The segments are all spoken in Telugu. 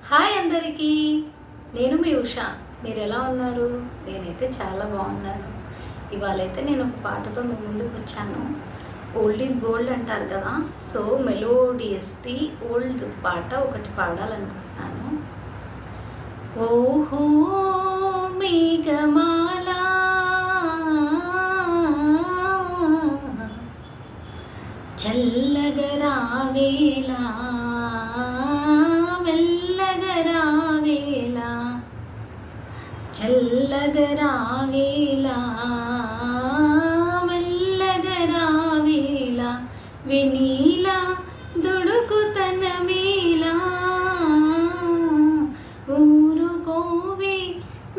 హాయ్ అందరికీ, నేను మీ ఉషా. మీరు ఎలా ఉన్నారు? నేనైతే చాలా బాగున్నాను. ఇవాళైతే నేను ఒక పాటతో మీ ముందుకు వచ్చాను. ఓల్డ్ ఈజ్ గోల్డ్ అంటారు కదా, సో మెలోడియస్ది ఓల్డ్ పాట ఒకటి పాడాలనుకుంటున్నాను. ఓహో మేఘమాల చల్లగా రావేలా, మెల్లగా రావేలా, చల్లగా రావేలా, మెల్లగా రావేలా, వెనీలా దుడుకుతనమేలా, ఊరుకోవే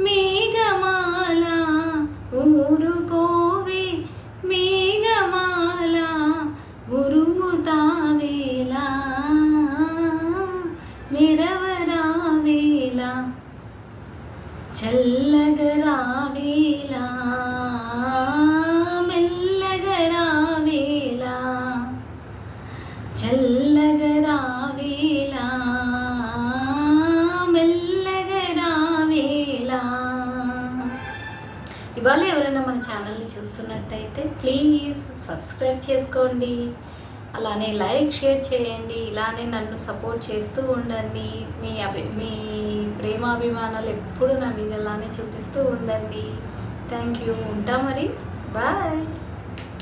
మేఘమాల, ఊరుకోవే మేఘమాల, ఉరుముతావేలా, మెరవరావేలా, చల్లగా రావేలా, మెల్లగా రావేలా, చల్లగా రావేలా, మెల్లగా రావేలా. ఇవాళ ఎవరైనా మన ఛానల్ని చూస్తున్నట్టయితే ప్లీజ్ సబ్స్క్రైబ్ చేసుకోండి, అలానే లైక్ షేర్ చేయండి, ఇలానే నన్ను సపోర్ట్ చేస్తూ ఉండండి. మీ ప్రేమాభిమానాలు ఎప్పుడు నా మీద ఇలానే చూపిస్తూ ఉండండి. Thank you. ఉంటా మరి, బాయ్.